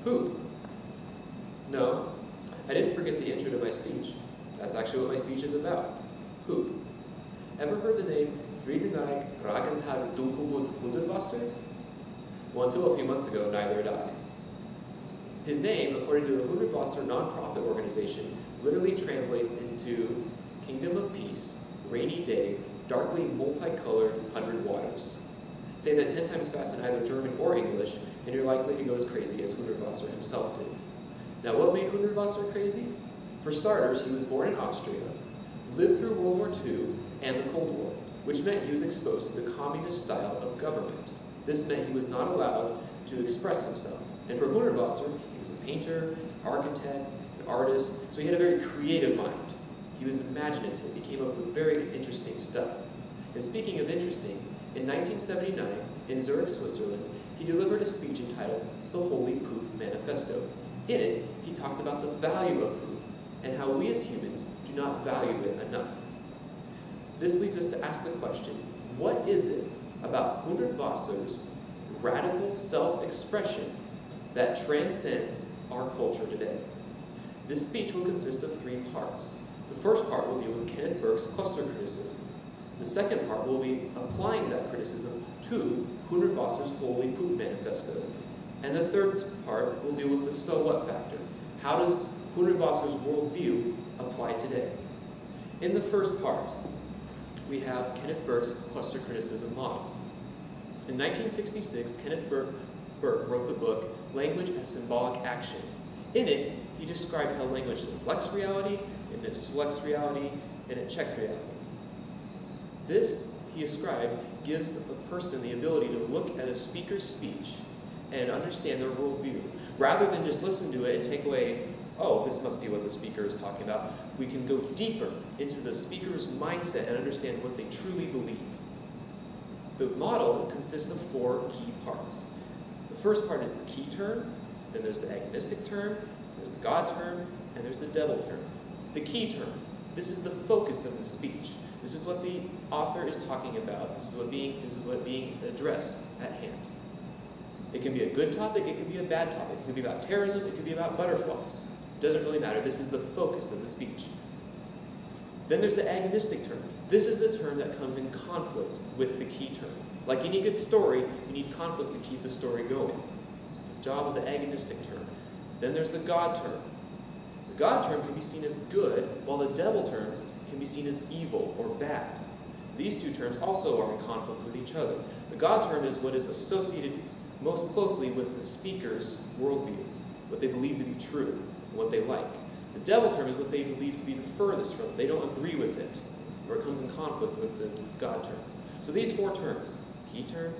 Poop. No, I didn't forget the intro to my speech. That's actually what my speech is about. Poop. Ever heard the name Friedenreich Ragentag Dunkelblut Hundertwasser? Well, until a few months ago, neither had I. His name, according to the Hundertwasser nonprofit organization, literally translates into Kingdom of Peace, Rainy Day, Darkly Multicolored 100 Waters. Say that 10 times fast in either German or English, and you're likely to go as crazy as Hundertwasser himself did. Now, what made Hundertwasser crazy? For starters, he was born in Austria, lived through World War II and the Cold War, which meant he was exposed to the communist style of government. This meant he was not allowed to express himself. And for Hundertwasser, he was a painter, an architect, an artist, so he had a very creative mind. He was imaginative. He came up with very interesting stuff. And speaking of interesting, in 1979, in Zurich, Switzerland, he delivered a speech entitled The Holy Poop Manifesto. In it, he talked about the value of poop and how we as humans do not value it enough. This leads us to ask the question, what is it about Hundertwasser's radical self-expression that transcends our culture today? This speech will consist of 3 parts. The first part will deal with Kenneth Burke's cluster criticism. The second part will be applying that criticism to Hundertwasser's Holy Poop Manifesto. And the third part will deal with the so what factor. How does Hundertwasser's worldview apply today? In the first part, we have Kenneth Burke's cluster criticism model. In 1966, Kenneth Burke wrote the book Language as Symbolic Action. In it, he described how language deflects reality, and it selects reality, and it checks reality. This, he ascribed, gives a person the ability to look at a speaker's speech and understand their worldview. Rather than just listen to it and take away, oh, this must be what the speaker is talking about, we can go deeper into the speaker's mindset and understand what they truly believe. The model consists of 4 key parts. The first part is the key term, then there's the agonistic term, there's the God term, and there's the devil term. The key term, this is the focus of the speech. This is what the author is talking about. This is what being addressed at hand. It can be a good topic, it can be a bad topic. It could be about terrorism, it could be about butterflies. It doesn't really matter. This is the focus of the speech. Then there's the agonistic term. This is the term that comes in conflict with the key term. Like any good story, you need conflict to keep the story going. It's the job of the agonistic term. Then there's the God term. The God term can be seen as good, while the devil term can be seen as evil or bad. These 2 terms also are in conflict with each other. The God term is what is associated most closely with the speaker's worldview, what they believe to be true, and what they like. The devil term is what they believe to be the furthest from it. They don't agree with it, or it comes in conflict with the God term. So these 4 terms, key term,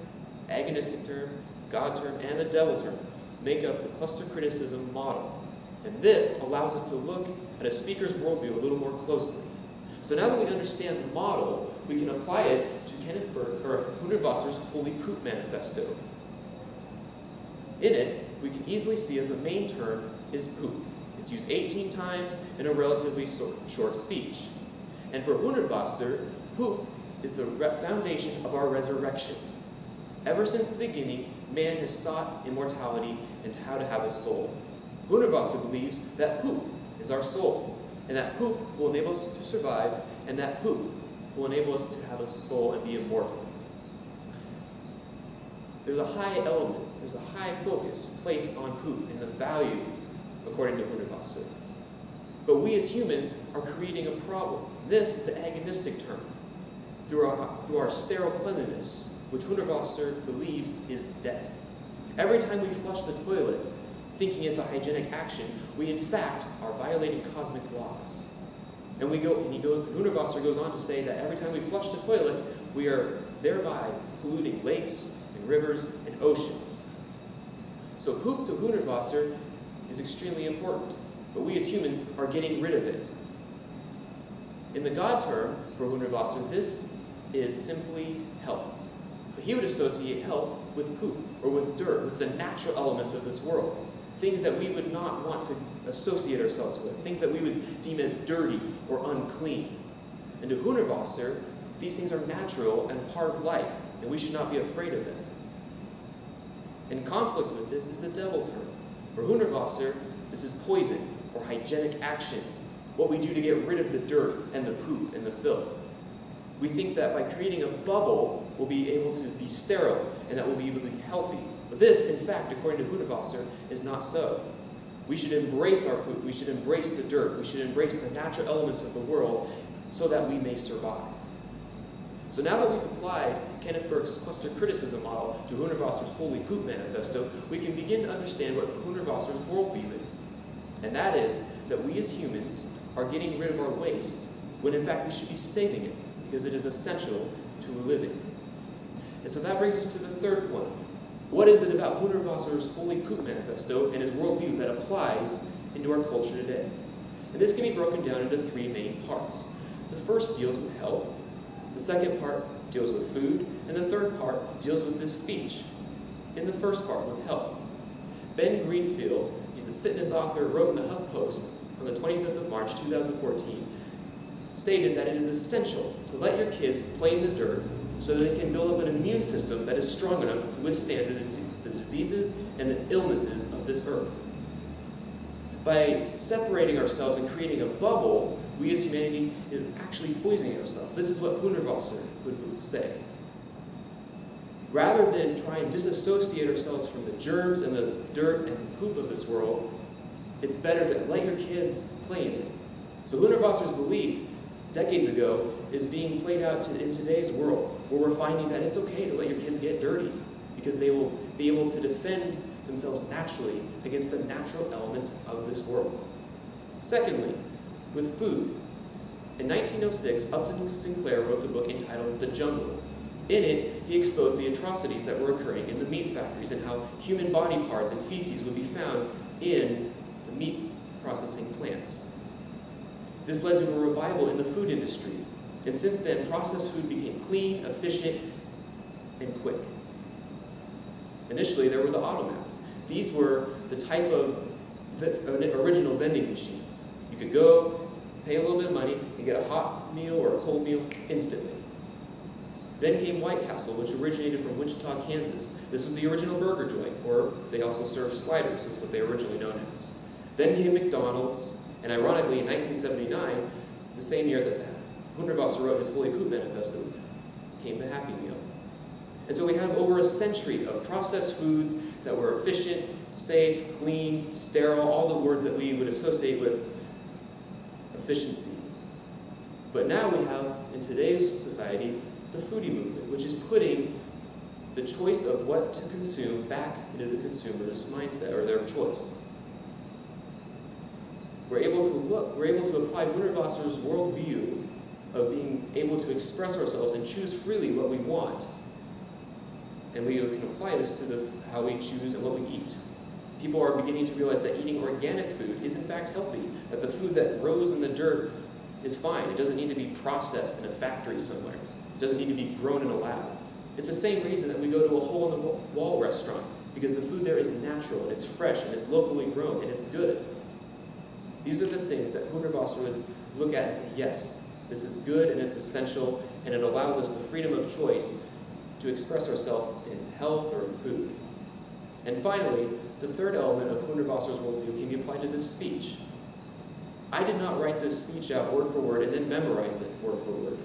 agonistic term, God term, and the devil term, make up the cluster criticism model. And this allows us to look at a speaker's worldview a little more closely. So now that we understand the model, we can apply it to Kenneth Burke, or Hundertwasser's Holy Poop Manifesto. In it, we can easily see that the main term is poop. It's used 18 times in a relatively short speech. And for Hundertwasser, poop is the foundation of our resurrection. Ever since the beginning, man has sought immortality and how to have a soul. Hundertwasser believes that poop is our soul, and that poop will enable us to survive, and that poop will enable us to have a soul and be immortal. There's a high element, there's a high focus placed on poop and the value, according to Hundertwasser. But we as humans are creating a problem. This is the agonistic term. Through our sterile cleanliness, which Hundertwasser believes is death. Every time we flush the toilet, thinking it's a hygienic action, we in fact are violating cosmic laws. And Hundertwasser goes on to say that every time we flush the toilet, we are thereby polluting lakes and rivers and oceans. So poop to Hundertwasser is extremely important, but we as humans are getting rid of it. In the God term for Hundertwasser, this is simply health. But he would associate health with poop, or with dirt, with the natural elements of this world. Things that we would not want to associate ourselves with, things that we would deem as dirty or unclean. And to Hundertwasser, these things are natural and part of life, and we should not be afraid of them. In conflict with this is the devil term. For Hundertwasser, this is poison or hygienic action, what we do to get rid of the dirt and the poop and the filth. We think that by creating a bubble, we'll be able to be sterile and that we'll be able to be healthy. But this, in fact, according to Hundertwasser, is not so. We should embrace our poop, we should embrace the dirt, we should embrace the natural elements of the world so that we may survive. So now that we've applied Kenneth Burke's cluster criticism model to Hundertwasser's Holy Poop Manifesto, we can begin to understand what Hundertwasser's worldview is. And that is that we as humans are getting rid of our waste when in fact we should be saving it because it is essential to living. And so that brings us to the third point. What is it about Hundertwasser's Holy Poop Manifesto and his worldview that applies into our culture today? And this can be broken down into three main parts. The first deals with health, the second part deals with food, and the third part deals with this speech. In the first part, with health. Ben Greenfield, he's a fitness author, wrote in the HuffPost on the 25th of March 2014, stated that it is essential to let your kids play in the dirt so that they can build up an immune system that is strong enough to withstand the diseases and the illnesses of this earth. By separating ourselves and creating a bubble, we as humanity is actually poisoning ourselves. This is what Hundertwasser would say. Rather than try and disassociate ourselves from the germs and the dirt and the poop of this world, it's better to let your kids play in it. So Hundertwasser's belief decades ago is being played out in today's world, where we're finding that it's okay to let your kids get dirty because they will be able to defend themselves naturally against the natural elements of this world. Secondly, with food. In 1906, Upton Sinclair wrote the book entitled The Jungle. In it, he exposed the atrocities that were occurring in the meat factories and how human body parts and feces would be found in the meat processing plants. This led to a revival in the food industry, and since then, processed food became clean, efficient, and quick. Initially, there were the automats. These were the type of original vending machines. You could go, pay a little bit of money, and get a hot meal or a cold meal instantly. Then came White Castle, which originated from Wichita, Kansas. This was the original burger joint, or they also served sliders, is what they were originally known as. Then came McDonald's, and ironically, in 1979, the same year that Hundertwasser wrote his Holy Poop Manifesto, came the Happy Meal. And so we have over a century of processed foods that were efficient, safe, clean, sterile, all the words that we would associate with efficiency. But now we have, in today's society, the foodie movement, which is putting the choice of what to consume back into the consumer's mindset, or their choice. We're able to apply Hundertwasser's worldview of being able to express ourselves and choose freely what we want. And we can apply this to how we choose and what we eat. People are beginning to realize that eating organic food is in fact healthy, that the food that grows in the dirt is fine. It doesn't need to be processed in a factory somewhere. It doesn't need to be grown in a lab. It's the same reason that we go to a hole-in-the-wall restaurant, because the food there is natural, and it's fresh, and it's locally grown, and it's good. These are the things that Hundertwasser would look at and say, yes, this is good and it's essential, and it allows us the freedom of choice to express ourselves in health or in food. And finally, the third element of Hundertwasser's worldview can be applied to this speech. I did not write this speech out word for word and then memorize it word for word.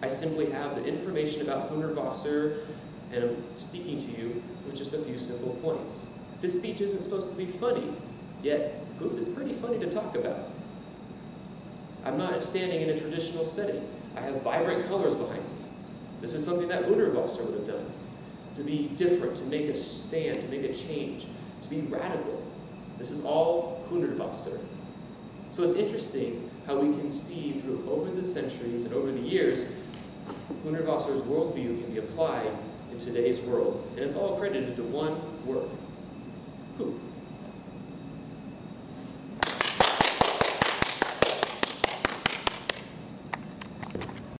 I simply have the information about Hundertwasser, and I'm speaking to you with just a few simple points. This speech isn't supposed to be funny, yet poop is pretty funny to talk about. I'm not standing in a traditional setting. I have vibrant colors behind me. This is something that Hundertwasser would have done. To be different, to make a stand, to make a change, to be radical. This is all Hundertwasser. So it's interesting how we can see through over the centuries and over the years, Hundertwasser's worldview can be applied in today's world. And it's all credited to one word, poop.